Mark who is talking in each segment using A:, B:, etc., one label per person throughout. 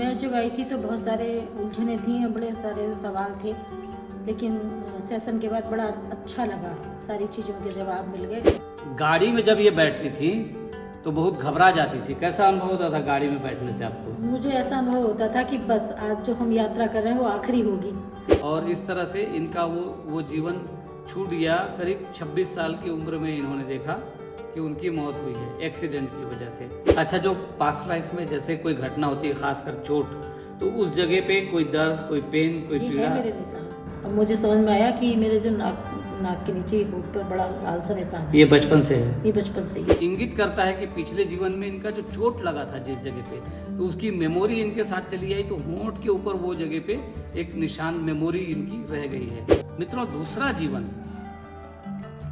A: मैं जब आई थी तो बहुत सारे उलझने थी, बड़े सारे सवाल थे, लेकिन सेशन के बाद बड़ा अच्छा लगा, सारी चीज़ों के जवाब मिल गए।
B: गाड़ी में जब ये बैठती थी तो बहुत घबरा जाती थी। कैसा अनुभव होता था गाड़ी में बैठने से आपको?
A: मुझे ऐसा अनुभव होता था कि बस आज जो हम यात्रा कर रहे हैं वो आखिरी होगी।
B: और इस तरह से इनका वो जीवन छूट गया। करीब 26 साल की उम्र में इन्होंने देखा कि उनकी मौत हुई है एक्सीडेंट की वजह से। अच्छा, जो पास्ट लाइफ में जैसे कोई घटना होती है, खासकर चोट, तो उस जगह पे कोई दर्द, कोई पेन, कोई
A: ये
B: पीड़ा?
A: है मेरे निशान। अब मुझे समझ में आया कि मेरे जो नाक के नीचे होठ पर बड़ा लाल सा निशान है।
B: ये बचपन से है?
A: ये बचपन से ही।
B: इंगित करता है कि पिछले जीवन में इनका जो चोट लगा था जिस जगह पे, तो उसकी मेमोरी इनके साथ चली आई, तो होंठ के ऊपर वो जगह पे एक निशान, मेमोरी इनकी रह गई है। मित्रों, दूसरा जीवन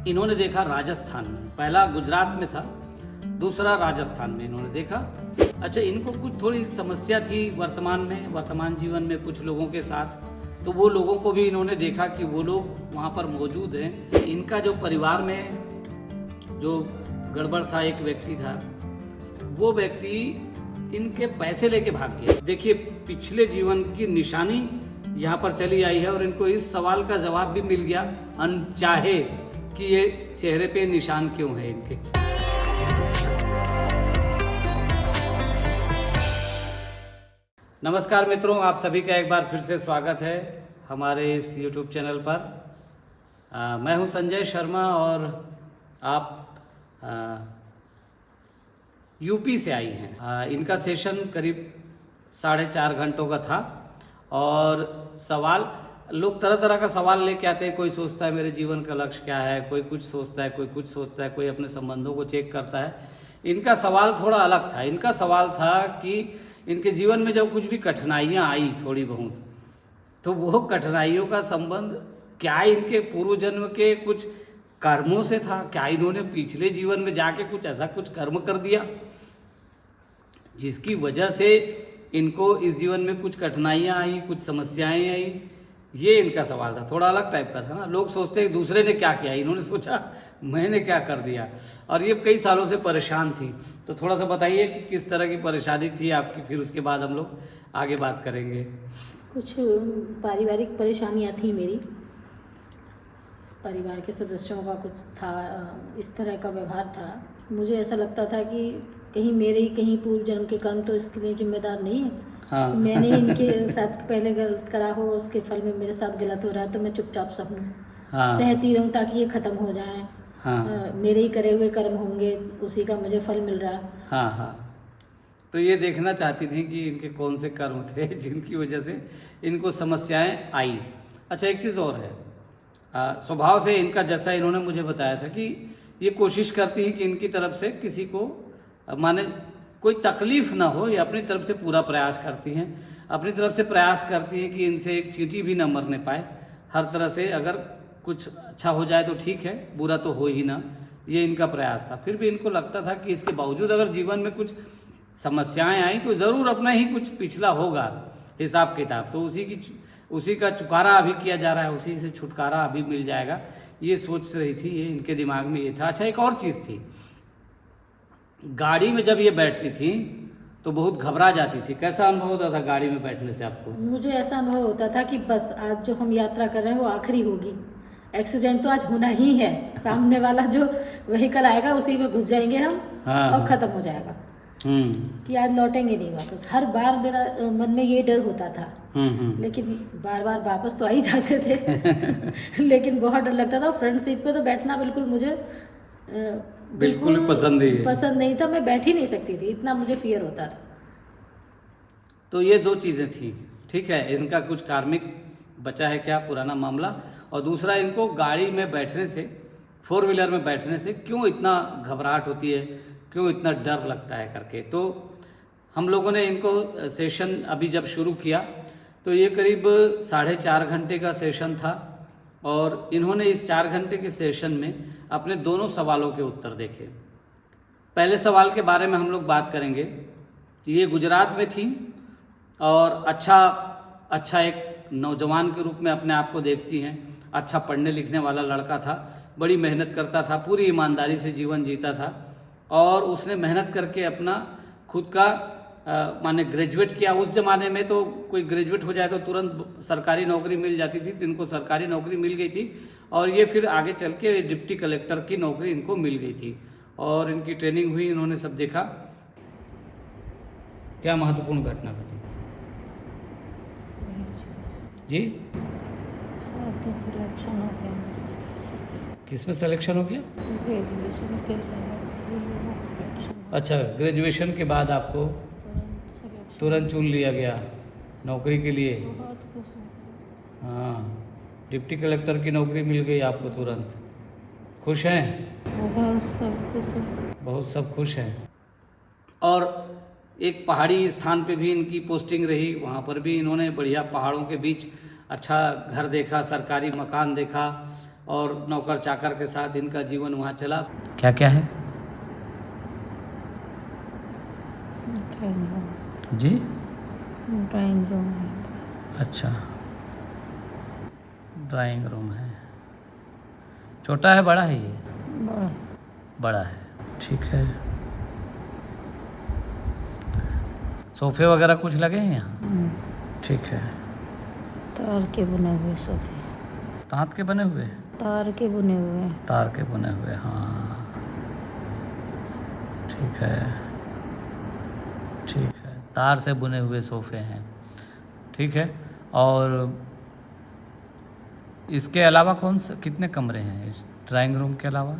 B: इन्होंने देखा राजस्थान में। पहला गुजरात में था, दूसरा राजस्थान में इन्होंने देखा। अच्छा, इनको कुछ थोड़ी समस्या थी वर्तमान जीवन में कुछ लोगों के साथ, तो वो लोगों को भी इन्होंने देखा कि वो लोग वहाँ पर मौजूद हैं। इनका जो परिवार में जो गड़बड़ था, एक व्यक्ति था, वो व्यक्ति इनके पैसे लेके भाग गया। देखिए, पिछले जीवन की निशानी यहाँ पर चली आई है और इनको इस सवाल का जवाब भी मिल गया अनचाहे कि ये चेहरे पे निशान क्यों है इनके। नमस्कार मित्रों, आप सभी का एक बार फिर से स्वागत है हमारे इस YouTube चैनल पर। मैं हूं संजय शर्मा और आप यूपी से आई हैं। इनका सेशन करीब 4.5 घंटों का था और सवाल, लोग तरह तरह का सवाल लेके आते हैं। कोई सोचता है मेरे जीवन का लक्ष्य क्या है, कोई कुछ सोचता है, कोई कुछ सोचता है, कोई अपने संबंधों को चेक करता है। इनका सवाल थोड़ा अलग था। इनका सवाल था कि इनके जीवन में जब कुछ भी कठिनाइयाँ आई थोड़ी बहुत, तो वो कठिनाइयों का संबंध क्या इनके पूर्व जन्म के कुछ कर्मों से था? क्या इन्होंने पिछले जीवन में जाके कुछ ऐसा कुछ कर्म कर दिया जिसकी वजह से इनको इस जीवन में कुछ कठिनाइयाँ आई, कुछ समस्याएं आई? ये इनका सवाल था। थोड़ा अलग टाइप का था ना। लोग सोचते हैं दूसरे ने क्या किया, इन्होंने सोचा मैंने क्या कर दिया। और ये कई सालों से परेशान थी। तो थोड़ा सा बताइए कि किस तरह की परेशानी थी आपकी, फिर उसके बाद हम लोग आगे बात करेंगे।
A: कुछ पारिवारिक परेशानियाँ थी मेरी, परिवार के सदस्यों का कुछ था, इस तरह का व्यवहार था। मुझे ऐसा लगता था कि कहीं मेरे ही कहीं पूर्व जन्म के कर्म तो इसके लिए जिम्मेदार नहीं है।
B: हाँ।
A: मैंने इनके साथ पहले गलत करा हो, उसके फल में मेरे साथ गलत हो रहा है, तो मैं चुपचाप सहूँ,
B: हाँ।
A: सहती रहूँ ताकि ये ख़त्म हो जाए।
B: हाँ।
A: मेरे ही करे हुए कर्म होंगे, उसी का मुझे फल मिल रहा है।
B: हाँ हाँ। तो ये देखना चाहती थी कि इनके कौन से कर्म थे जिनकी वजह से इनको समस्याएं आई। अच्छा, एक चीज़ और है, स्वभाव से इनका, जैसा इन्होंने मुझे बताया था कि ये कोशिश करती हैं कि इनकी तरफ से किसी को माने कोई तकलीफ़ ना हो, ये अपनी तरफ से पूरा प्रयास करती हैं। अपनी तरफ से प्रयास करती हैं कि इनसे एक चींटी भी ना मरने पाए। हर तरह से अगर कुछ अच्छा हो जाए तो ठीक है, बुरा तो हो ही ना, ये इनका प्रयास था। फिर भी इनको लगता था कि इसके बावजूद अगर जीवन में कुछ समस्याएं आई तो ज़रूर अपना ही कुछ पिछला होगा हिसाब किताब, तो उसी का चुकारा अभी किया जा रहा है, उसी से छुटकारा अभी मिल जाएगा, ये सोच रही थी। ये इनके दिमाग में ये था। अच्छा, एक और चीज़ थी, गाड़ी में जब ये बैठती थी तो बहुत घबरा जाती थी। कैसा अनुभव होता था गाड़ी में बैठने से आपको?
A: मुझे ऐसा अनुभव होता था कि बस आज जो हम यात्रा कर रहे हैं वो आखिरी होगी। एक्सीडेंट तो आज होना ही है, सामने वाला जो व्हीकल आएगा उसी में घुस जाएंगे हम।
B: हाँ,
A: और ख़त्म हो जाएगा कि आज लौटेंगे नहीं वापस। हर बार मेरा मन में ये डर होता था। लेकिन बार बार वापस तो आ ही जाते थे लेकिन बहुत डर लगता था। फ्रंट सीट पे तो बैठना बिल्कुल मुझे
B: बिल्कुल पसंद
A: नहीं था। मैं बैठ ही नहीं सकती थी, इतना मुझे फियर होता था।
B: तो ये दो चीज़ें थी, ठीक है। इनका कुछ कार्मिक बचा है क्या, पुराना मामला, और दूसरा इनको गाड़ी में बैठने से, 4 व्हीलर में बैठने से क्यों इतना घबराहट होती है, क्यों इतना डर लगता है करके। तो हम लोगों ने इनको सेशन अभी जब शुरू किया तो ये करीब 4.5 घंटे का सेशन था और इन्होंने इस 4 घंटे के सेशन में अपने दोनों सवालों के उत्तर देखे। पहले सवाल के बारे में हम लोग बात करेंगे। ये गुजरात में थी और अच्छा एक नौजवान के रूप में अपने आप को देखती हैं। अच्छा पढ़ने लिखने वाला लड़का था, बड़ी मेहनत करता था, पूरी ईमानदारी से जीवन जीता था और उसने मेहनत करके अपना खुद का माने ग्रेजुएट किया। उस जमाने में तो कोई ग्रेजुएट हो जाए तो तुरंत सरकारी नौकरी मिल जाती थी, तो इनको सरकारी नौकरी मिल गई थी और ये फिर आगे चल के डिप्टी कलेक्टर की नौकरी इनको मिल गई थी और इनकी ट्रेनिंग हुई, इन्होंने सब देखा। क्या महत्वपूर्ण घटना घटी जी?
A: सिलेक्शन हो गया,
B: किसमें सिलेक्शन हो गया?
A: ग्रेजुएशन के सिलेक्शन,
B: अच्छा, ग्रेजुएशन के बाद आपको तुरंत चुन लिया गया नौकरी के लिए।
A: बहुत खुश हूँ।
B: हाँ, डिप्टी कलेक्टर की नौकरी मिल गई आपको तुरंत। खुश हैं?
A: बहुत सब खुश हूँ।
B: बहुत सब खुश हैं। और एक पहाड़ी स्थान पे भी इनकी पोस्टिंग रही, वहाँ पर भी इन्होंने बढ़िया पहाड़ों के बीच अच्छा घर देखा, सरकारी मकान देखा और नौकर चाकर के साथ इनका जीवन वहाँ चला। क्या क्या है जी?
A: ड्राइंग रूम है।
B: अच्छा, ड्राइंग रूम है। छोटा है बड़ा है ये?
A: बड़ा।
B: बड़ा है, ठीक है। सोफे वगैरह कुछ लगे हैं यहाँ? ठीक है।
A: तार के बने हुए सोफे।
B: तांत के बने हुए?
A: तार के बने हुए।
B: तार के बने हुए, हाँ ठीक है, ठीक है। तार से बुने हुए सोफे हैं, ठीक है। और इसके अलावा कौन से कितने कमरे हैं इस ड्राइंग रूम के अलावा?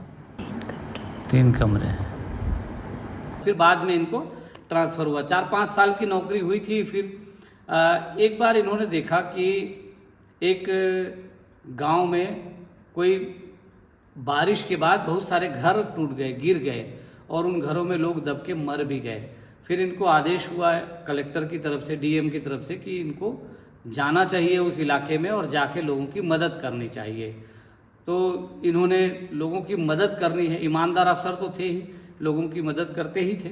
B: 3 कमरे हैं। फिर बाद में इनको ट्रांसफ़र हुआ। 4-5 साल की नौकरी हुई थी। फिर एक बार इन्होंने देखा कि एक गांव में कोई बारिश के बाद बहुत सारे घर टूट गए, गिर गए और उन घरों में लोग दब के मर भी गए। फिर इनको आदेश हुआ कलेक्टर की तरफ से, डीएम की तरफ से कि इनको जाना चाहिए उस इलाके में और जाके लोगों की मदद करनी चाहिए। तो इन्होंने लोगों की मदद करनी है, ईमानदार अफसर तो थे ही, लोगों की मदद करते ही थे,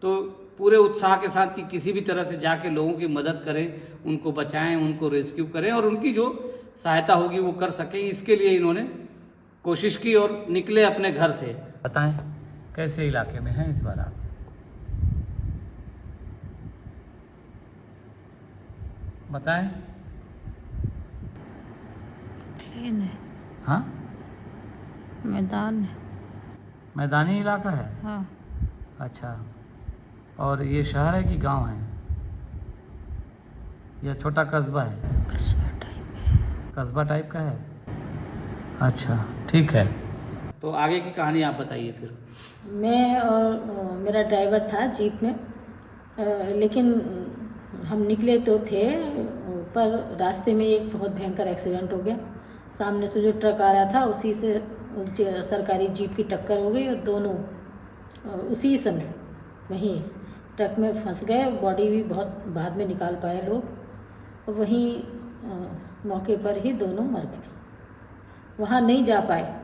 B: तो पूरे उत्साह के साथ कि किसी भी तरह से जाके लोगों की मदद करें, उनको बचाएं, उनको रेस्क्यू करें और उनकी जो सहायता होगी वो कर सकें, इसके लिए इन्होंने कोशिश की और निकले अपने घर से। बताएं कैसे इलाके में हैं इस बार आप? बताएं।
A: प्लेन है।
B: हाँ,
A: मैदान है।
B: मैदानी इलाका है।
A: हाँ।
B: अच्छा, और ये शहर है कि गांव है या छोटा कस्बा है?
A: कस्बा टाइप है।
B: कस्बा टाइप का है, अच्छा ठीक है। तो आगे की कहानी आप बताइए फिर।
A: मैं और मेरा ड्राइवर था जीप में, लेकिन हम निकले तो थे, पर रास्ते में एक बहुत भयंकर एक्सीडेंट हो गया। सामने से जो ट्रक आ रहा था उसी से सरकारी जीप की टक्कर हो गई और दोनों उसी समय वहीं ट्रक में फंस गए। बॉडी भी बहुत बाद में निकाल पाए लोग और वहीं मौके पर ही दोनों मर गए, वहाँ नहीं जा पाए।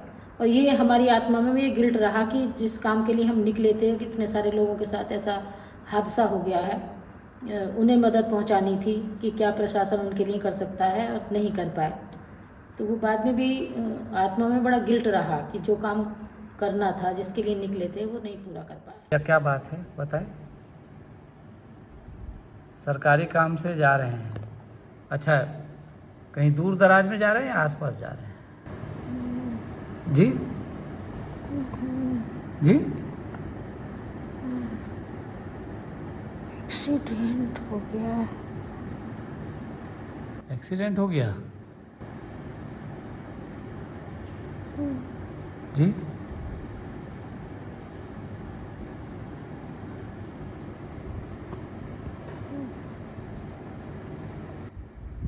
A: और ये हमारी आत्मा में ये गिल्ट रहा कि जिस काम के लिए हम निकले थे, कितने सारे लोगों के साथ ऐसा हादसा हो गया है, उन्हें मदद पहुंचानी थी कि क्या प्रशासन उनके लिए कर सकता है और नहीं कर पाए। तो वो बाद में भी आत्मा में बड़ा गिल्ट रहा कि जो काम करना था, जिसके लिए निकले थे, वो नहीं पूरा कर पाए।
B: क्या क्या बात है बताएं। सरकारी काम से जा रहे हैं, अच्छा कहीं दूर दराज में जा रहे हैं या आसपास जा रहे हैं? जी जी?
A: एक्सीडेंट हो गया।
B: एक्सीडेंट हो गया जी?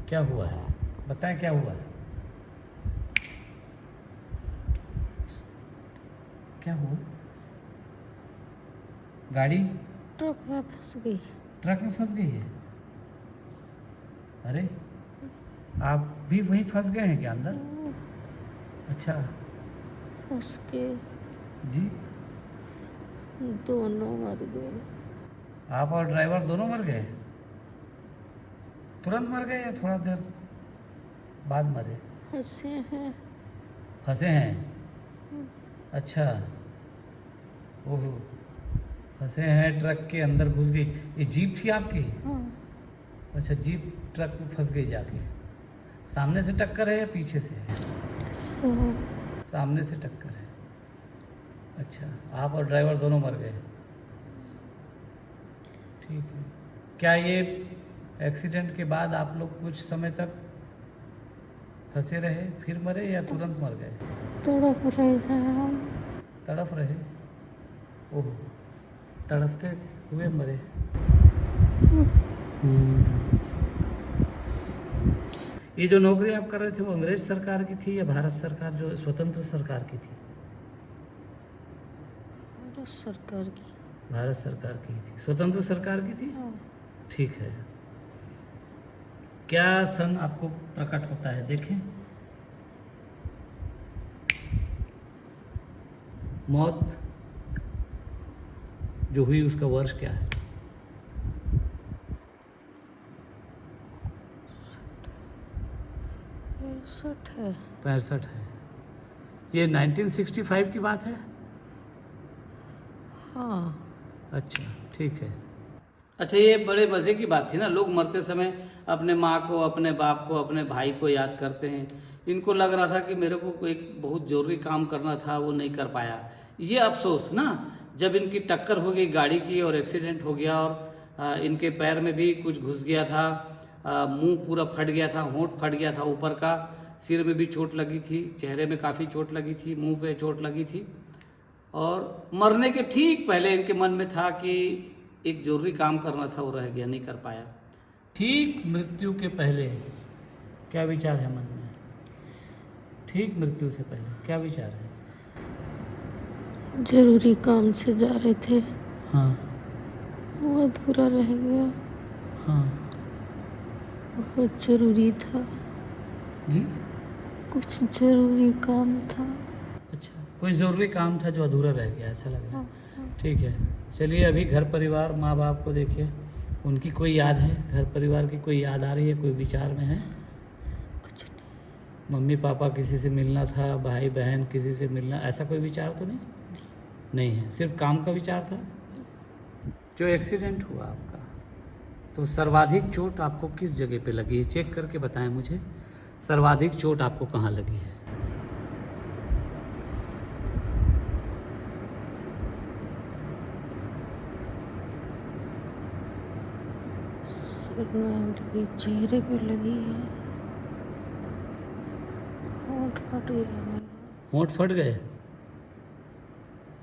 B: क्या हुआ है बताएं, क्या हुआ है? क्या हुआ? गाड़ी
A: ट्रक में फंस गई।
B: ट्रक में फंस गई है? अरे आप भी वहीं फंस गए हैं क्या अंदर? अच्छा
A: फंस के
B: जी,
A: दोनों मर गए।
B: आप और ड्राइवर दोनों मर गए? तुरंत मर गए या थोड़ा देर बाद मरे?
A: फंसे हैं।
B: फंसे हैं, अच्छा। ओहो, फंसे हैं, ट्रक के अंदर घुस गई। ये जीप थी आपकी?
A: हाँ।
B: अच्छा, जीप ट्रक में फंस गई जाके। सामने से टक्कर है या पीछे से है? सामने से टक्कर है। अच्छा, आप और ड्राइवर दोनों मर गए। ठीक है। क्या ये एक्सीडेंट के बाद आप लोग कुछ समय तक फंसे रहे फिर मरे या तुरंत मर गए?
A: तड़प रहे हैं।
B: तड़फ रहे? ओह, तड़फते हुए मरे। ये जो नौकरी आप कर रहे थे वो अंग्रेज सरकार की थी या भारत सरकार जो स्वतंत्र सरकार की थी?
A: भारत सरकार की।
B: भारत सरकार की थी। स्वतंत्र सरकार की थी?
A: हाँ।
B: ठीक है। क्या सन आपको प्रकट होता है? देखें, मौत जो हुई उसका वर्ष क्या है?
A: 65 है।
B: 65 है। ये 1965 की बात है?
A: हाँ।
B: अच्छा, ठीक है। अच्छा, ये बड़े मज़े की बात थी ना। लोग मरते समय अपने माँ को, अपने बाप को, अपने भाई को याद करते हैं। इनको लग रहा था कि मेरे को एक बहुत ज़रूरी काम करना था, वो नहीं कर पाया। ये अफसोस ना, जब इनकी टक्कर हो गई गाड़ी की और एक्सीडेंट हो गया और इनके पैर में भी कुछ घुस गया था, मुंह पूरा फट गया था, होंठ फट गया था ऊपर का, सिर में भी चोट लगी थी, चेहरे में काफ़ी चोट लगी थी, मुंह पे चोट लगी थी। और मरने के ठीक पहले इनके मन में था कि एक जरूरी काम करना था, वो रह गया, नहीं कर पाया। ठीक मृत्यु के पहले क्या विचार है मन में? ठीक मृत्यु से पहले क्या विचार है?
A: जरूरी काम से जा रहे थे,
B: हाँ
A: वो अधूरा रह गया।
B: हाँ
A: बहुत जरूरी था,
B: जी।
A: कुछ जरूरी काम था।
B: अच्छा, कोई ज़रूरी काम था जो अधूरा रह गया, ऐसा लग रहा है।
A: हाँ।
B: ठीक है, चलिए अभी घर परिवार, माँ बाप को देखिए, उनकी कोई याद है? घर परिवार की कोई याद आ रही है? कोई विचार में है?
A: कुछ नहीं।
B: मम्मी पापा किसी से मिलना था, भाई बहन किसी से मिलना, ऐसा कोई विचार तो नहीं? नहीं है, सिर्फ काम का विचार था। जो एक्सीडेंट हुआ आपका, तो सर्वाधिक चोट आपको किस जगह पे लगी है? चेक करके बताएं मुझे, सर्वाधिक चोट आपको कहाँ लगी है?
A: सिर में लगी, चेहरे पे लगी है, होंठ फट गया मेरा।
B: होंठ फट गए?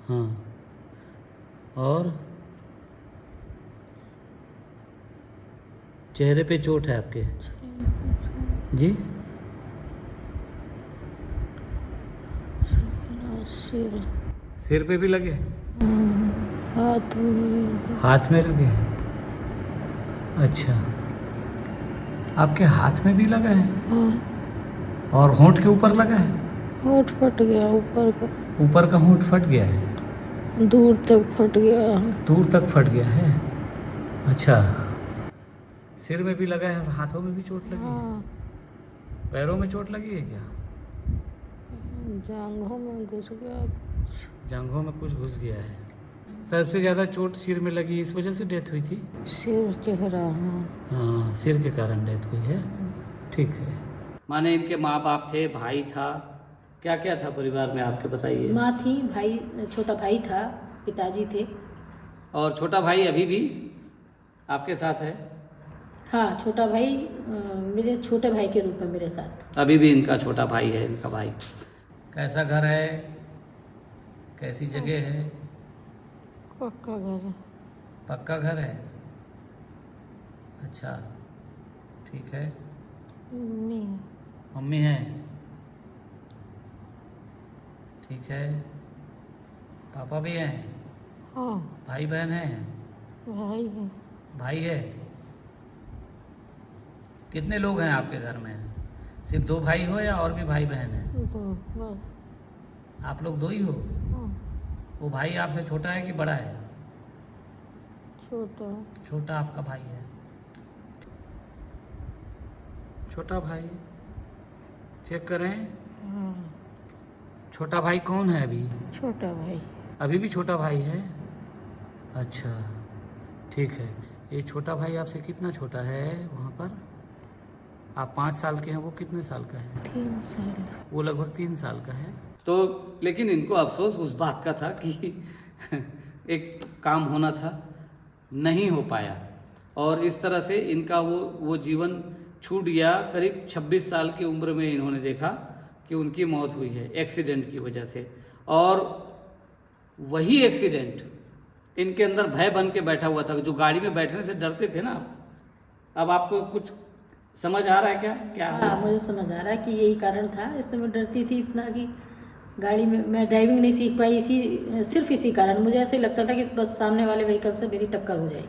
B: हाँ, और चेहरे पे चोट है आपके? जी।
A: मेरा सिर,
B: सिर पे भी लगे?
A: हाथ में।
B: हाथ में लगे? अच्छा, आपके हाथ में भी लगा है?
A: हाँ।
B: और होंठ के ऊपर लगा है?
A: होंठ फट गया ऊपर का।
B: ऊपर का होंठ फट गया है?
A: दूर तक फट गया।
B: दूर तक फट गया है? अच्छा, सिर में भी लगा है और हाथों में भी चोट लगी है?
A: हाँ।
B: पैरों में चोट लगी है क्या?
A: जांघों में घुस गया।
B: जांघों में कुछ घुस गया है। सबसे ज़्यादा चोट सिर में लगी, इस वजह से डेथ हुई थी?
A: सिर, चेहरा। हाँ।
B: हाँ, सिर के कारण डेथ हुई है। ठीक है। माने इनके माँ बाप थे, भाई था, क्या क्या था परिवार में आपके, बताइए।
A: माँ थी, भाई, छोटा भाई था, पिताजी थे।
B: और छोटा भाई अभी भी आपके साथ है?
A: हाँ, छोटा भाई मेरे छोटे भाई के रूप में मेरे साथ।
B: अभी भी इनका छोटा भाई है, इनका भाई। कैसा घर है, कैसी जगह है?
A: पक्का घर है।
B: पक्का घर है? अच्छा, ठीक है।
A: मम्मी है।
B: मम्मी है? ठीक है। पापा भी हैं?
A: हाँ।
B: भाई बहन है?
A: भाई है।
B: भाई है? कितने लोग हैं आपके घर में? सिर्फ 2 भाई हो या और भी भाई बहन है?
A: 2 बस।
B: आप लोग 2 ही हो?
A: हाँ।
B: वो भाई आपसे छोटा है कि बड़ा है?
A: छोटा।
B: छोटा आपका भाई है। छोटा भाई, चेक करें।
A: हाँ।
B: छोटा भाई कौन है अभी?
A: छोटा भाई।
B: अभी भी छोटा भाई है? अच्छा, ठीक है। ये छोटा भाई आपसे कितना छोटा है वहाँ पर? आप 5 साल के हैं, वो कितने साल का है?
A: 3 साल।
B: वो लगभग 3 साल का है। तो लेकिन इनको अफसोस उस बात का था कि एक काम होना था, नहीं हो पाया, और इस तरह से इनका वो जीवन छूट गया। करीब 26 साल की उम्र में इन्होंने देखा कि उनकी मौत हुई है एक्सीडेंट की वजह से, और वही एक्सीडेंट इनके अंदर भय बन के बैठा हुआ था। जो गाड़ी में बैठने से डरते थे ना, अब आपको कुछ समझ आ रहा है क्या?
A: हाँ, मुझे समझ आ रहा है कि यही कारण था। इससे मैं डरती थी इतना कि गाड़ी में मैं ड्राइविंग नहीं सीख पाई, सिर्फ इसी कारण। मुझे ऐसे लगता था कि बस सामने वाले व्हीकल से मेरी टक्कर हो जाए।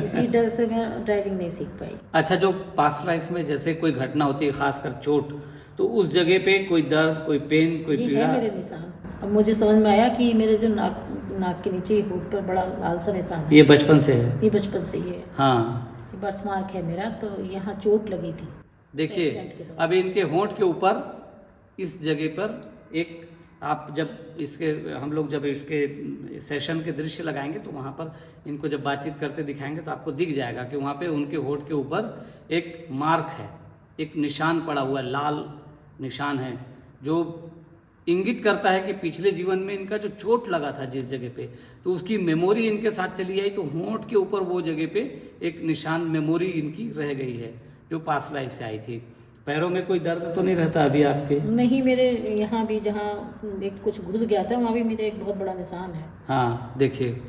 A: इसी डर से मैं ड्राइविंग नहीं सीख पाई।
B: अच्छा, जो पास्ट लाइफ में जैसे कोई घटना होती है, खासकर चोट, तो उस जगह पे कोई दर्द, कोई पेन, कोई पीड़ा?
A: है मेरे निशान। अब मुझे समझ में आया कि मेरे जो नाक के नीचे होंठ पर बड़ा लाल सा निशान है।
B: ये बचपन से है?
A: ये बचपन से ही है।
B: हाँ,
A: बर्थ मार्क है मेरा। तो यहाँ चोट लगी थी।
B: देखिए अब इनके होंठ के ऊपर इस जगह पर एक, आप जब इसके, हम लोग जब इसके सेशन के दृश्य लगाएंगे तो वहाँ पर इनको जब बातचीत करते दिखाएंगे तो आपको दिख जाएगा कि वहाँ पे उनके होंठ के ऊपर एक मार्क है, एक निशान पड़ा हुआ है, लाल निशान है, जो इंगित करता है कि पिछले जीवन में इनका जो चोट लगा था जिस जगह पे, तो उसकी मेमोरी इनके साथ चली आई। तो होंठ के ऊपर वो जगह पे एक निशान, मेमोरी इनकी रह गई है जो पास्ट लाइफ से आई थी। पैरों में कोई दर्द तो नहीं रहता अभी आपके?
A: नहीं, मेरे यहाँ भी जहाँ एक कुछ घुस गया था वहाँ भी मेरे एक बहुत बड़ा निशान है।
B: हाँ, देखिए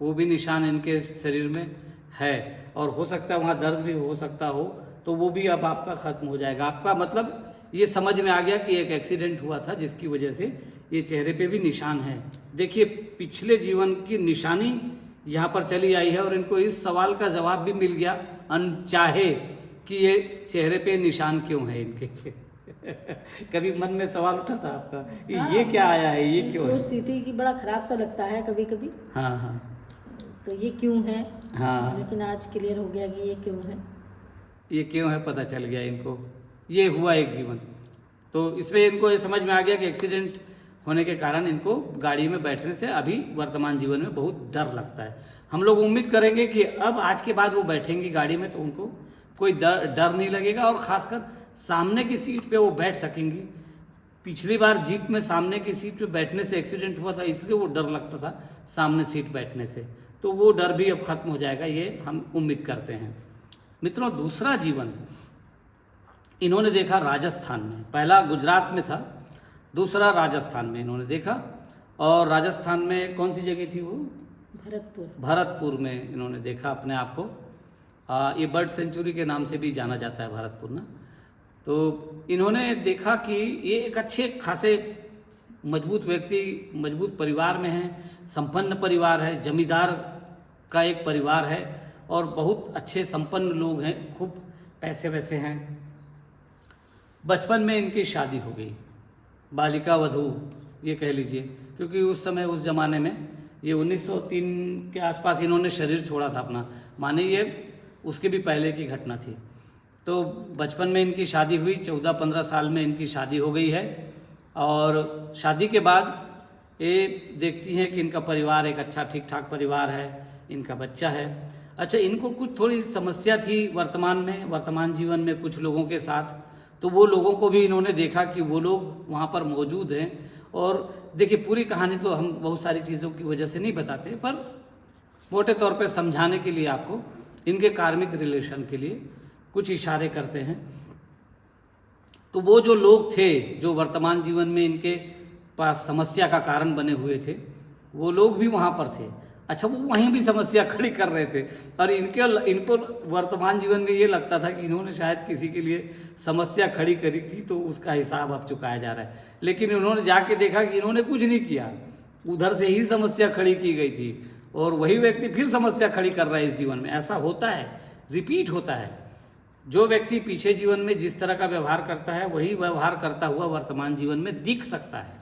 B: वो भी निशान इनके शरीर में है, और हो सकता है वहाँ दर्द भी हो सकता हो, तो वो भी अब आपका ख़त्म हो जाएगा। आपका मतलब ये समझ में आ गया कि एक एक्सीडेंट हुआ था जिसकी वजह से ये चेहरे पे भी निशान है। देखिए पिछले जीवन की निशानी यहाँ पर चली आई है, और इनको इस सवाल का जवाब भी मिल गया अनचाहे कि ये चेहरे पे निशान क्यों है इनके। कभी मन में सवाल उठा था आपका कि ये क्या आया है, ये क्यों है?
A: सोचती थी कि बड़ा खराब सा लगता है कभी कभी।
B: हाँ हाँ,
A: तो ये क्यों है?
B: हाँ,
A: लेकिन आज क्लियर हो गया कि ये क्यों है।
B: ये क्यों है पता चल गया इनको। ये हुआ एक जीवन, तो इसमें इनको ये समझ में आ गया कि एक्सीडेंट होने के कारण इनको गाड़ी में बैठने से अभी वर्तमान जीवन में बहुत डर लगता है। हम लोग उम्मीद करेंगे कि अब आज के बाद वो बैठेंगी गाड़ी में तो उनको कोई डर नहीं लगेगा, और ख़ासकर सामने की सीट पे वो बैठ सकेंगी। पिछली बार जीप में सामने की सीट पे बैठने से एक्सीडेंट हुआ था, इसलिए वो डर लगता था सामने सीट बैठने से, तो वो डर भी अब ख़त्म हो जाएगा, ये हम उम्मीद करते हैं। मित्रों, दूसरा जीवन इन्होंने देखा राजस्थान में। पहला गुजरात में था, दूसरा राजस्थान में इन्होंने देखा। और राजस्थान में कौन सी जगह थी वो? भरतपुर में इन्होंने देखा अपने आप को। ये बर्ड सेंचुरी के नाम से भी जाना जाता है भरतपुर ना। तो इन्होंने देखा कि ये एक अच्छे खासे मजबूत व्यक्ति, मजबूत परिवार में हैं, संपन्न परिवार है, जमींदार का एक परिवार है, और बहुत अच्छे संपन्न लोग हैं, खूब पैसे वैसे हैं। बचपन में इनकी शादी हो गई, बालिका वधू ये कह लीजिए, क्योंकि उस समय उस ज़माने में ये 1903 के आसपास इन्होंने शरीर छोड़ा था अपना, माने ये उसके भी पहले की घटना थी। तो बचपन में इनकी शादी हुई, 14-15 साल में इनकी शादी हो गई है, और शादी के बाद ये देखती हैं कि इनका परिवार एक अच्छा ठीक ठाक परिवार है, इनका बच्चा है। अच्छा, इनको कुछ थोड़ी समस्या थी वर्तमान जीवन में कुछ लोगों के साथ, तो वो लोगों को भी इन्होंने देखा कि वो लोग वहाँ पर मौजूद हैं। और देखिए पूरी कहानी तो हम बहुत सारी चीज़ों की वजह से नहीं बताते, पर मोटे तौर पे समझाने के लिए आपको इनके कार्मिक रिलेशन के लिए कुछ इशारे करते हैं। तो वो जो लोग थे जो वर्तमान जीवन में इनके पास समस्या का कारण बने हुए थे, वो लोग भी वहाँ पर थे। अच्छा, वो वहीं भी समस्या खड़ी कर रहे थे, और इनको वर्तमान जीवन में ये लगता था कि इन्होंने शायद किसी के लिए समस्या खड़ी करी थी, तो उसका हिसाब अब चुकाया जा रहा है। लेकिन उन्होंने जाके देखा कि इन्होंने कुछ नहीं किया, उधर से ही समस्या खड़ी की गई थी, और वही व्यक्ति फिर समस्या खड़ी कर रहा है इस जीवन में। ऐसा होता है, रिपीट होता है। जो व्यक्ति पीछे जीवन में जिस तरह का व्यवहार करता है, वही व्यवहार करता हुआ वर्तमान जीवन में दिख सकता है,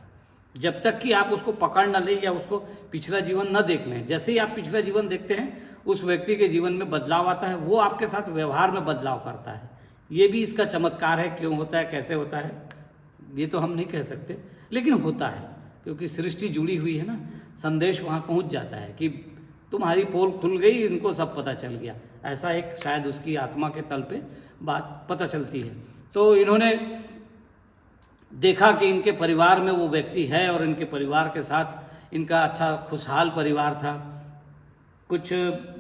B: जब तक कि आप उसको पकड़ न लें या उसको पिछला जीवन न देख लें। जैसे ही आप पिछला जीवन देखते हैं, उस व्यक्ति के जीवन में बदलाव आता है, वो आपके साथ व्यवहार में बदलाव करता है। ये भी इसका चमत्कार है। क्यों होता है, कैसे होता है, ये तो हम नहीं कह सकते, लेकिन होता है। क्योंकि सृष्टि जुड़ी हुई है ना, संदेश वहाँ पहुँच जाता है कि तुम्हारी पोल खुल गई, इनको सब पता चल गया। ऐसा एक शायद उसकी आत्मा के तल पे बात पता चलती है। तो इन्होंने देखा कि इनके परिवार में वो व्यक्ति है और इनके परिवार के साथ इनका अच्छा खुशहाल परिवार था। कुछ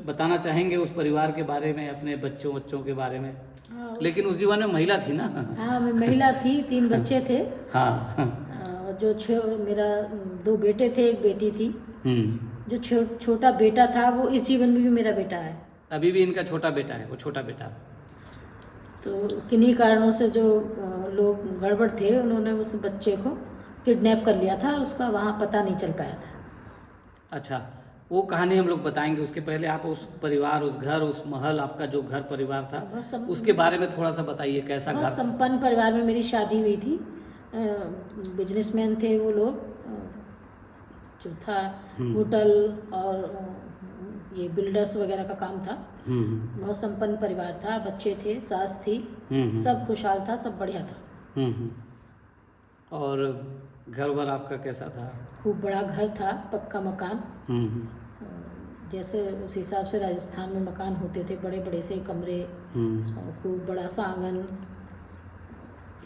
B: बताना चाहेंगे उस परिवार के बारे में, अपने बच्चों के बारे में?
A: हाँ,
B: लेकिन उस जीवन में महिला थी ना?
A: हाँ, मैं महिला थी, 3 बच्चे थे।
B: हाँ,
A: जो मेरा 2 बेटे थे, 1 बेटी थी। जो छोटा बेटा था वो इस जीवन में भी मेरा बेटा है।
B: अभी भी इनका छोटा बेटा है, वो छोटा बेटा।
A: तो किन्हीं कारणों से जो लोग गड़बड़ थे, उन्होंने उस बच्चे को किडनैप कर लिया था और उसका वहाँ पता नहीं चल पाया था।
B: अच्छा, वो कहानी हम लोग बताएंगे। उसके पहले आप उस परिवार, उस घर, उस महल, आपका जो घर परिवार था, उसके बारे में थोड़ा सा बताइए। कैसा घर?
A: संपन्न परिवार में मेरी शादी हुई थी। बिजनेसमैन थे वो लोग। जो था होटल और ये बिल्डर्स वगैरह का काम था। बहुत संपन्न परिवार था, बच्चे थे, सास थी, सब खुशहाल था, सब बढ़िया था।
B: और घर वर आपका कैसा था?
A: खूब बड़ा घर था, पक्का मकान। जैसे उस हिसाब से राजस्थान में मकान होते थे, बड़े बड़े से कमरे, खूब बड़ा सा आंगन,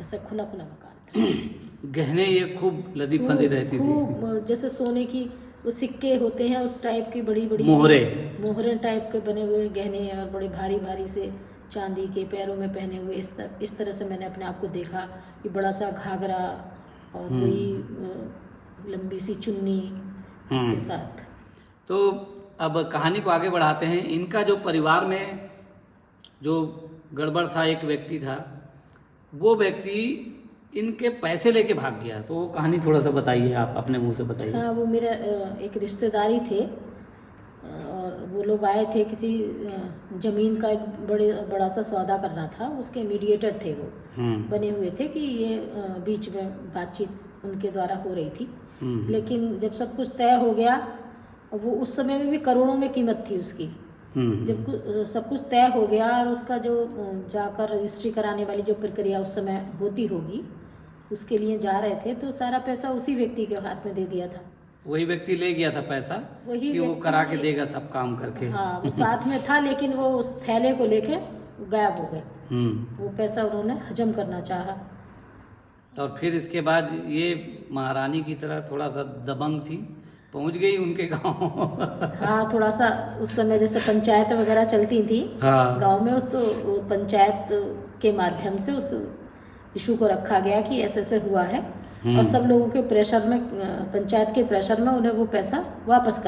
A: ऐसा खुला खुला मकान था।
B: गहने ये खूब लदी फंदी रहती थी,
A: जैसे सोने की वो सिक्के होते हैं उस टाइप की, बड़ी बड़ी मोहरे टाइप के बने हुए गहने, और बड़े भारी भारी से चांदी के, पैरों में पहने हुए। इस तरह से मैंने अपने आप को देखा कि बड़ा सा घाघरा और वही लंबी सी चुन्नी इसके साथ।
B: तो अब कहानी को आगे बढ़ाते हैं। इनका जो परिवार में जो गड़बड़ था, एक व्यक्ति था, वो व्यक्ति इनके पैसे लेके भाग गया। तो वो कहानी थोड़ा सा बताइए, आप अपने मुंह से बताइए।
A: हाँ, वो मेरा एक रिश्तेदारी थे और वो लोग आए थे, किसी ज़मीन का एक बड़ा सा सौदा करना था। उसके मीडिएटर थे वो, बने हुए थे कि ये बीच में बातचीत उनके द्वारा हो रही थी। लेकिन जब सब कुछ तय हो गया, वो उस समय में भी करोड़ों में कीमत थी उसकी। जब सब कुछ तय हो गया और उसका जो जाकर रजिस्ट्री कराने वाली जो प्रक्रिया उस समय होती होगी, उसके लिए जा रहे थे, तो सारा पैसा उसी व्यक्ति के हाथ में दे दिया था।
B: वही व्यक्ति ले गया था पैसा, वही कि वो करा के देगा सब काम करके।
A: हाँ, वो साथ में था, लेकिन वो उस थैले को लेके गायब हो गए। वो पैसा उन्होंने हजम करना चाहा।
B: और फिर इसके बाद ये महारानी की तरह थोड़ा सा दबंग थी, पहुंच गई उनके गांव।
A: हाँ, थोड़ा सा उस समय जैसे पंचायत वगैरह चलती थी गांव में, तो पंचायत के माध्यम से उस इशू को रखा गया कि ऐसे ऐसे हुआ है, और सब लोगों के प्रेशर में, पंचायत के प्रेशर में उन्हें वो पैसा वापस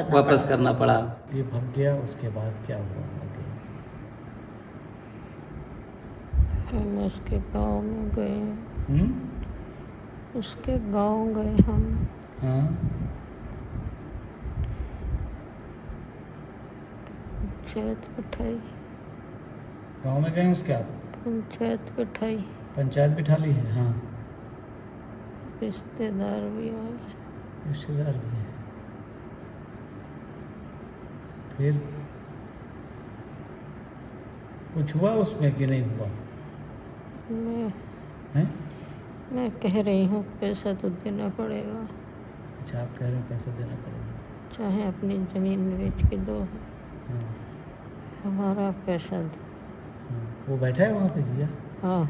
A: करना पड़ा।
B: ये भाग गया। उसके बाद क्या हुआ आगे?
C: हम उसके गांव में गए। उसके गांव गए हम।
B: हाँ,
C: पंचायत बिठाई।
B: गांव में गए उसके? आप
C: पंचायत बिठाई।
B: पंचायत बिठा ली है? हाँ।
C: रिश्तेदार भी आए।
B: रिश्तेदार भी है। फिर कुछ हुआ उसमें कि नहीं हुआ?
C: मैं कह रही हूँ पैसा तो देना पड़ेगा।
B: अच्छा, आप कह रहे हो पैसा देना पड़ेगा,
C: चाहे अपनी ज़मीन बेच के दो।
B: हाँ।
C: हमारा पैसा दो।
B: हाँ। वो बैठा है वहाँ पे जिया?
C: हाँ।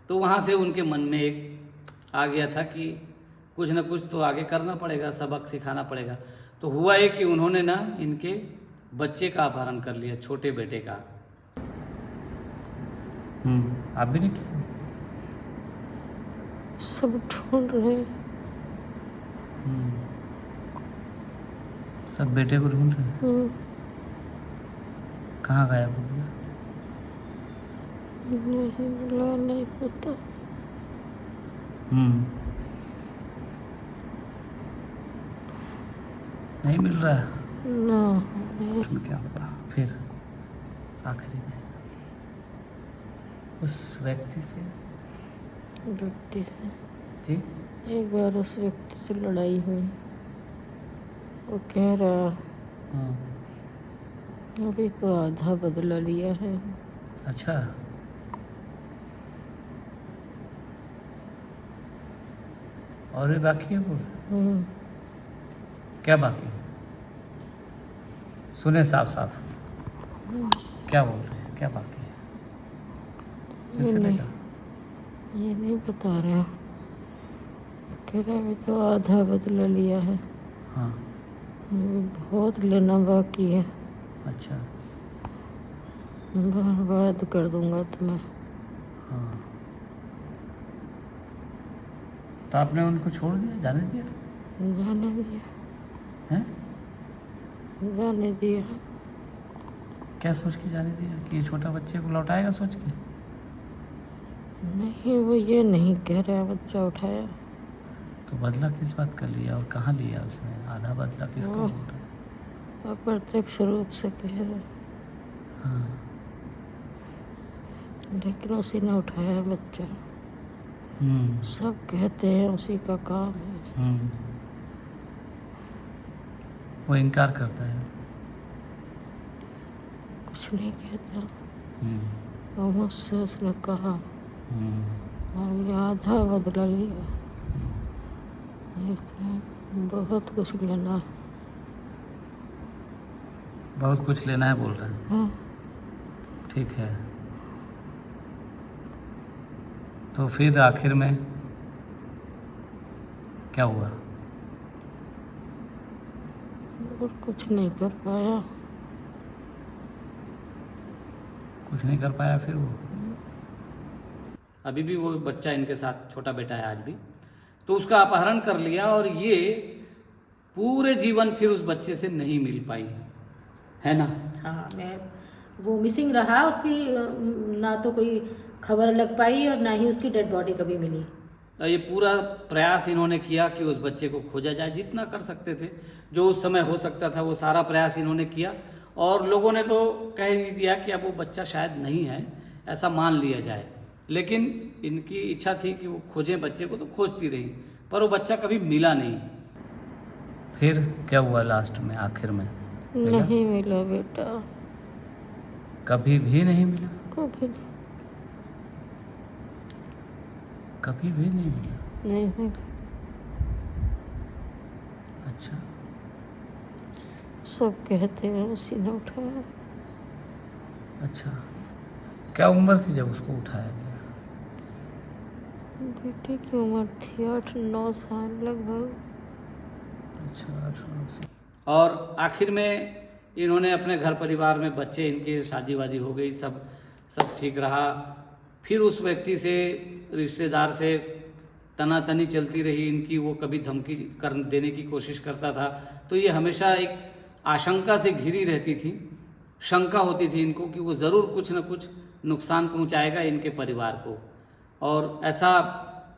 B: तो वहाँ से उनके मन में एक आ गया था कि कुछ ना कुछ तो आगे करना पड़ेगा, सबक सिखाना पड़ेगा। तो हुआ है कि उन्होंने ना इनके बच्चे का अपहरण कर लिया, छोटे बेटे का। आप भी नहीं किए?
C: सब ढूंढ रहे।
B: सब बेटे को ढूंढ रहे हैं। कहाँ गायब हो गया?
C: नहीं मिला, नहीं पता।
B: नहीं मिल रहा है
C: ना।
B: क्या हुआ फिर आखिरी में उस व्यक्ति से? जी,
C: एक बार उस व्यक्ति से लड़ाई हुई। वो कह रहा अभी तो आधा बदला लिया है।
B: अच्छा, और भी बाकी है बोल? क्या बाकी है? सुने साफ साफ, क्या बोल रहे हैं, क्या बाकी है? फिर से देखा?
C: ये नहीं बता रहा, कह रहा अभी तो आधा बदला लिया है,
B: हाँ।
C: बहुत लेना बाकी है,
B: अच्छा।
C: बर्बाद कर दूंगा तुम्हें।
B: हाँ, तो आपने उनको छोड़ दिया, जाने दिया?
C: जाने दिया,
B: हैं?
C: जाने दिया।
B: क्या सोच के जाने दिया कि ये छोटा बच्चे को लौटाएगा सोच के?
C: नहीं, वो ये नहीं कह रहा बच्चा उठाया।
B: तो बदला किस बात का लिया और कहाँ लिया उसने? आधा बदला किसको बोल रहे हैं?
C: अप्रत्यक्ष रूप से कह रहा,
B: हाँ।
C: लेकिन उसी ने उठाया बच्चा।
B: हम्म।
C: सब कहते हैं उसी का काम है।
B: वो इनकार करता है?
C: कुछ नहीं कहता।
B: हम्म।
C: और मुझसे उसने कहा अभी आधा बदला लिया, बहुत कुछ लेना है।
B: बहुत कुछ लेना है बोल रहे हैं?
C: हाँ,
B: ठीक है। तो फिर आखिर में क्या हुआ?
C: और कुछ नहीं कर पाया।
B: कुछ नहीं कर पाया फिर वो? अभी भी वो बच्चा इनके साथ, छोटा बेटा है आज भी, तो उसका अपहरण कर लिया और ये पूरे जीवन फिर उस बच्चे से नहीं मिल पाई, है ना?
A: हाँ, मैं वो मिसिंग रहा, उसकी ना तो कोई खबर लग पाई और ना ही उसकी डेड बॉडी कभी मिली।
B: और ये पूरा प्रयास इन्होंने किया कि उस बच्चे को खोजा जाए, जितना कर सकते थे, जो उस समय हो सकता था वो सारा प्रयास इन्होंने किया। और लोगों ने तो कह ही दिया कि अब वो बच्चा शायद नहीं है, ऐसा मान लिया जाए। लेकिन इनकी इच्छा थी कि वो खोजें बच्चे को, तो खोजती रही, पर वो बच्चा कभी मिला नहीं। फिर क्या हुआ लास्ट में, आखिर में?
C: नहीं मिला बेटा,
B: कभी भी नहीं मिला?
C: कभी नहीं,
B: कभी भी नहीं मिला?
C: नहीं मिला।
B: अच्छा।
C: सब कहते हैं उसी ने उठाया।
B: अच्छा, क्या उम्र थी जब उसको उठाया गया?
C: बेटे की उम्र थी 8-9 साल लगभग।
B: अच्छा, 8-9 साल। और आखिर में इन्होंने अपने घर परिवार में बच्चे, इनके शादी वादी हो गई, सब ठीक रहा। फिर उस व्यक्ति से, रिश्तेदार से तनातनी चलती रही इनकी, वो कभी धमकी कर देने की कोशिश करता था, तो ये हमेशा एक आशंका से घिरी रहती थी। शंका होती थी इनको कि वो ज़रूर कुछ न कुछ नुकसान पहुंचाएगा इनके परिवार को, और ऐसा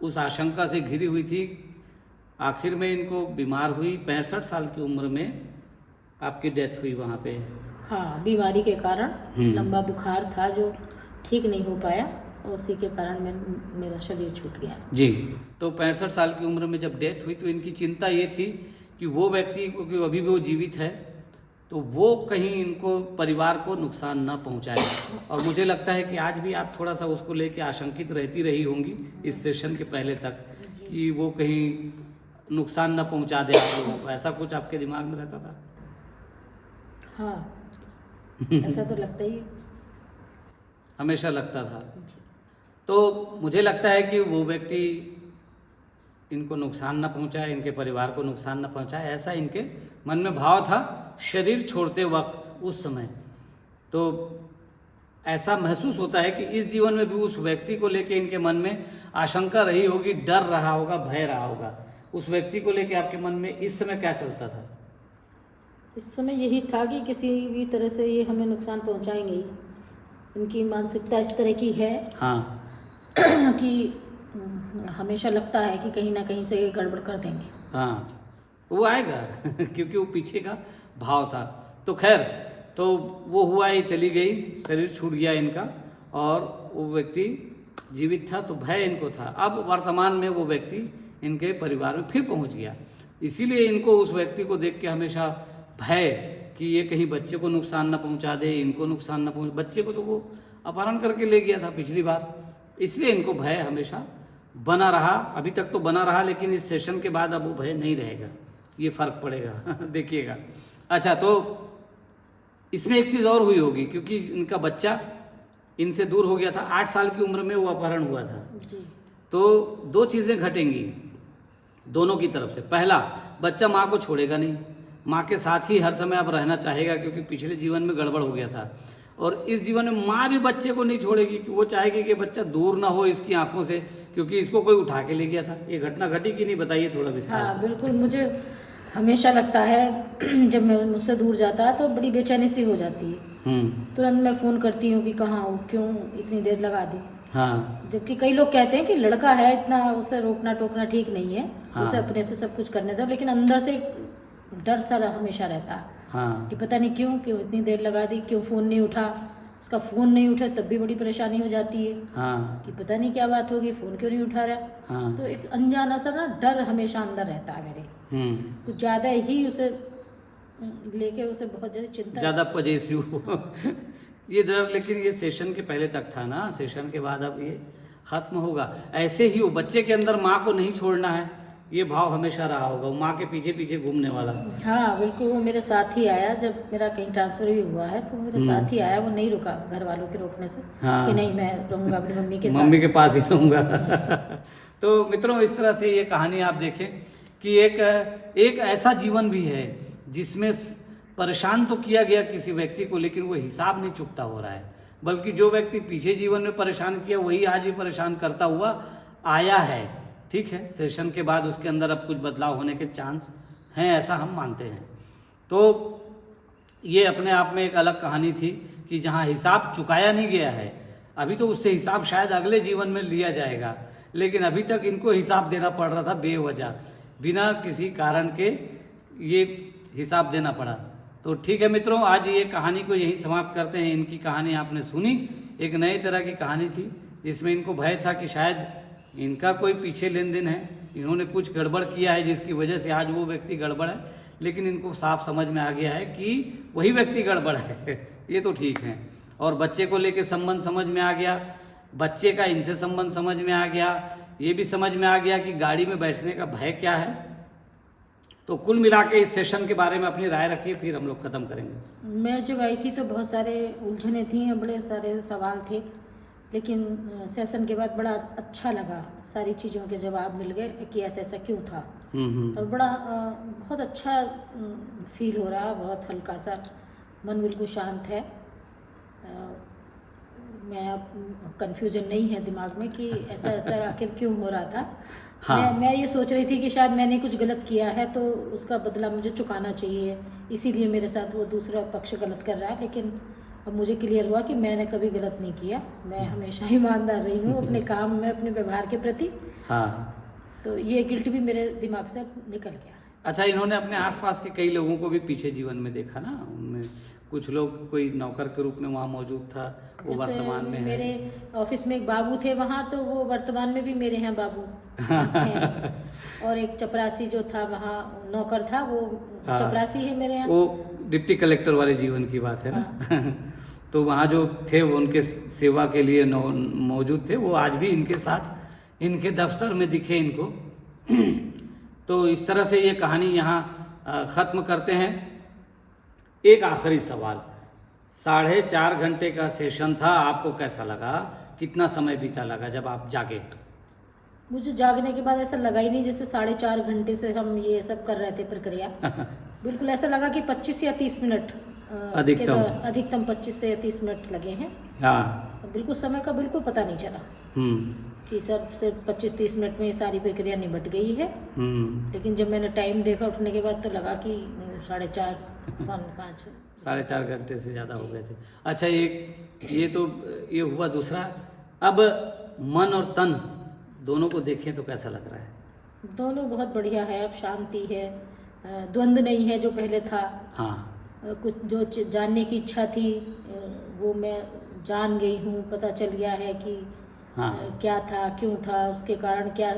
B: उस आशंका से घिरी हुई थी। आखिर में इनको बीमार हुई, 65 साल की उम्र में आपकी डेथ हुई वहाँ पे।
A: हाँ, बीमारी के कारण लंबा बुखार था जो ठीक नहीं हो पाया, और उसी के कारण मेरा शरीर छूट गया।
B: जी, तो 65 साल की उम्र में जब डेथ हुई तो इनकी चिंता ये थी कि वो व्यक्ति, क्योंकि अभी भी वो जीवित है, तो वो कहीं इनको, परिवार को नुकसान न पहुंचाए। और मुझे लगता है कि आज भी आप थोड़ा सा उसको लेके आशंकित रहती रही होंगी इस सेशन के पहले तक, कि वो कहीं नुकसान न पहुंचा दे आपको, ऐसा कुछ आपके दिमाग में रहता था?
A: हाँ, ऐसा तो लगता ही,
B: हमेशा लगता था। तो मुझे लगता है कि वो व्यक्ति इनको नुकसान न पहुंचाए, इनके परिवार को नुकसान न पहुंचाए, ऐसा इनके मन में भाव था शरीर छोड़ते वक्त उस समय। तो ऐसा महसूस होता है कि इस जीवन में भी उस व्यक्ति को लेके इनके मन में आशंका रही होगी, डर रहा होगा, भय रहा होगा। उस व्यक्ति को लेके आपके मन में इस समय क्या चलता था?
A: इस समय यही था कि किसी भी तरह से ये हमें नुकसान पहुंचाएंगे ही। इनकी मानसिकता इस तरह की है,
B: हाँ,
A: कि हमेशा लगता है कि कहीं ना कहीं से ये गड़बड़ कर देंगे।
B: हाँ, वो आएगा क्योंकि वो पीछे का भाव था। तो खैर, तो वो हुआ, ये चली गई, शरीर छूट गया इनका, और वो व्यक्ति जीवित था, तो भय इनको था। अब वर्तमान में वो व्यक्ति इनके परिवार में फिर पहुंच गया, इसीलिए इनको उस व्यक्ति को देख के हमेशा भय कि ये कहीं बच्चे को नुकसान न पहुंचा दे, इनको नुकसान न पहुंचा। बच्चे को तो वो अपहरण करके ले गया था पिछली बार, इसलिए इनको भय हमेशा बना रहा, अभी तक तो बना रहा, लेकिन इस सेशन के बाद अब वो भय नहीं रहेगा, ये फर्क पड़ेगा देखिएगा। अच्छा, तो इसमें एक चीज़ और हुई होगी, क्योंकि इनका बच्चा इनसे दूर हो गया था, 8 साल की उम्र में वो अपहरण हुआ था।
A: जी।
B: तो 2 चीज़ें घटेंगी दोनों की तरफ से। पहला, बच्चा माँ को छोड़ेगा नहीं, माँ के साथ ही हर समय अब रहना चाहेगा, क्योंकि पिछले जीवन में गड़बड़ हो गया था। और इस जीवन में माँ भी बच्चे को नहीं छोड़ेगी, कि वो चाहेगी कि बच्चा दूर ना हो इसकी आंखों से, क्योंकि इसको कोई उठा के ले गया था। ये घटना घटी कि नहीं, बताइए थोड़ा विस्तार
A: हाँ
B: से।
A: बिल्कुल, मुझे हमेशा लगता है जब मैं मुझसे दूर जाता है तो बड़ी बेचैनी सी हो जाती है। तुरंत मैं फ़ोन करती हूँ कि कहाँ हो, क्यों इतनी देर लगा दी।
B: हाँ।
A: जबकि कई लोग कहते हैं कि लड़का है, इतना उसे रोकना टोकना ठीक नहीं है,
B: हाँ।
A: उसे अपने से सब कुछ करने दो, लेकिन अंदर से डर सा हमेशा रहता है
B: हाँ।
A: कि पता नहीं क्यों इतनी देर लगा दी, क्यों फ़ोन नहीं उठा। उसका फ़ोन नहीं उठे तब भी बड़ी परेशानी हो जाती है
B: हाँ।
A: कि पता नहीं क्या बात होगी, फ़ोन क्यों नहीं उठा रहा।
B: हाँ।
A: तो एक अनजाना सा ना डर हमेशा अंदर रहता है मेरे, कुछ ज़्यादा ही उसे लेके उसे बहुत
B: ज़्यादा पजेसिव ये डर। लेकिन ये सेशन के पहले तक था ना, सेशन के बाद अब ये खत्म होगा। ऐसे ही वो बच्चे के अंदर माँ को नहीं छोड़ना है, ये भाव हमेशा रहा होगा, वो माँ के पीछे पीछे घूमने वाला।
A: हाँ बिल्कुल, वो मेरे साथ ही आया, जब मेरा कहीं ट्रांसफ़र भी हुआ है तो मेरे साथ ही आया, वो नहीं रुका घर वालों के रोकने से।
B: हाँ।
A: कि नहीं मैं रहूँगा अपनी मम्मी के साथ,
B: मम्मी के पास ही रहूँगा तो मित्रों, इस तरह से ये कहानी आप देखें कि एक ऐसा जीवन भी है जिसमें परेशान तो किया गया किसी व्यक्ति को, लेकिन वो हिसाब नहीं चुकता हो रहा है, बल्कि जो व्यक्ति पीछे जीवन में परेशान किया वही आज भी परेशान करता हुआ आया है। ठीक है, सेशन के बाद उसके अंदर अब कुछ बदलाव होने के चांस हैं, ऐसा हम मानते हैं। तो ये अपने आप में एक अलग कहानी थी कि जहाँ हिसाब चुकाया नहीं गया है, अभी तो उससे हिसाब शायद अगले जीवन में लिया जाएगा, लेकिन अभी तक इनको हिसाब देना पड़ रहा था बेवजह, बिना किसी कारण के ये हिसाब देना पड़ा। तो ठीक है मित्रों, आज ये कहानी को यही समाप्त करते हैं। इनकी कहानी आपने सुनी, एक नई तरह की कहानी थी जिसमें इनको भय था कि शायद इनका कोई पीछे लेन देन है, इन्होंने कुछ गड़बड़ किया है जिसकी वजह से आज वो व्यक्ति गड़बड़ है, लेकिन इनको साफ समझ में आ गया है कि वही व्यक्ति गड़बड़ है ये तो ठीक है। और बच्चे को लेके संबंध समझ में आ गया, बच्चे का इनसे संबंध समझ में आ गया, ये भी समझ में आ गया कि गाड़ी में बैठने का भय क्या है। तो कुल मिला के इस सेशन के बारे में अपनी राय रखिए, फिर हम लोग ख़त्म करेंगे।
A: मैं जब आई थी तो बहुत सारे उलझने थी, बड़े सारे सवाल थे, लेकिन सेशन के बाद बड़ा अच्छा लगा, सारी चीज़ों के जवाब मिल गए कि ऐसा ऐसा क्यों था। और बड़ा बहुत अच्छा फील हो रहा, बहुत हल्का सा, मन बिल्कुल शांत है। मैं कंफ्यूजन नहीं है दिमाग में कि ऐसा ऐसा आखिर क्यों हो रहा था। हाँ। मैं ये सोच रही थी कि शायद मैंने कुछ गलत किया है तो उसका बदला मुझे चुकाना चाहिए, इसीलिए मेरे साथ वो दूसरा पक्ष गलत कर रहा है। लेकिन अब मुझे क्लियर हुआ कि मैंने कभी गलत नहीं किया, मैं हमेशा ईमानदार रही हूँ अपने काम में, अपने व्यवहार के प्रति। हाँ। तो ये गिल्ट भी मेरे दिमाग से निकल गया।
B: अच्छा, इन्होंने अपने आसपास के कई लोगों को भी पीछे जीवन में देखा ना, उनमें कुछ लोग, कोई नौकर के रूप में वहाँ मौजूद था, वो वर्तमान में
A: मेरे ऑफिस में एक बाबू थे वहाँ, तो वो वर्तमान में भी मेरे हैं बाबू और एक चपरासी जो था वहाँ नौकर था, वो चपरासी है मेरे यहाँ।
B: वो डिप्टी कलेक्टर वाले जीवन की बात है ना तो वहाँ जो थे वो उनके सेवा के लिए मौजूद थे, वो आज भी इनके साथ इनके दफ्तर में दिखे इनको तो इस तरह से ये कहानी यहाँ ख़त्म करते हैं। एक आखिरी सवाल, 4.5 घंटे का सेशन था, आपको कैसा लगा, कितना समय बीता लगा जब आप जागे?
A: मुझे जागने के बाद ऐसा लगा ही नहीं जैसे 4.5 घंटे से हम ये सब कर रहे थे प्रक्रिया बिल्कुल ऐसा लगा कि 25 या 30 मिनट अधिकतम 25 से 30 मिनट लगे हैं। हाँ, बिल्कुल समय का बिल्कुल पता नहीं चला कि सर सिर्फ 25-30 मिनट में ये सारी प्रक्रिया निपट गई है। लेकिन जब मैंने टाइम देखा उठने के बाद तो लगा कि
B: 4.5 घंटे से ज़्यादा हो गए थे। अच्छा, ये तो ये हुआ। दूसरा, अब मन और तन दोनों को देखें तो कैसा लग रहा है?
A: दोनों बहुत बढ़िया है, अब शांति है, द्वंद्व नहीं है जो पहले था। हाँ, कुछ जो जानने की इच्छा थी वो मैं जान गई हूँ, पता चल गया है कि क्या था, क्यों था, उसके कारण क्या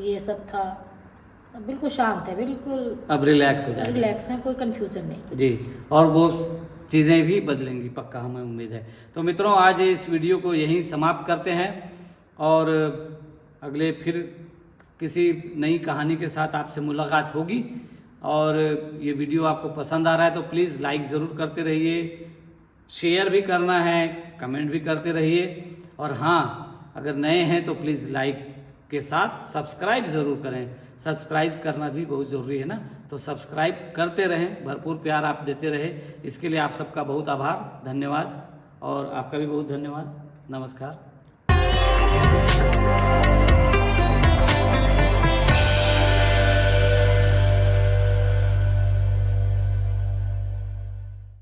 A: ये सब था। बिल्कुल शांत है, बिल्कुल अब रिलैक्स हो जाए, रिलैक्स है, कोई कंफ्यूजन नहीं जी। और वो चीज़ें भी बदलेंगी पक्का, हमें उम्मीद है। तो मित्रों, आज इस वीडियो को यहीं समाप्त करते हैं और
B: अगले फिर किसी नई कहानी के साथ आपसे मुलाकात होगी। और ये वीडियो आपको पसंद आ रहा है तो प्लीज़ लाइक ज़रूर करते रहिए, शेयर भी करना है, कमेंट भी करते रहिए। और हाँ, अगर नए हैं तो प्लीज़ लाइक के साथ सब्सक्राइब ज़रूर करें। सब्सक्राइब करना भी बहुत ज़रूरी है ना, तो सब्सक्राइब करते रहें, भरपूर प्यार आप देते रहे। इसके लिए आप सबका बहुत आभार, धन्यवाद। और आपका भी बहुत धन्यवाद। नमस्कार।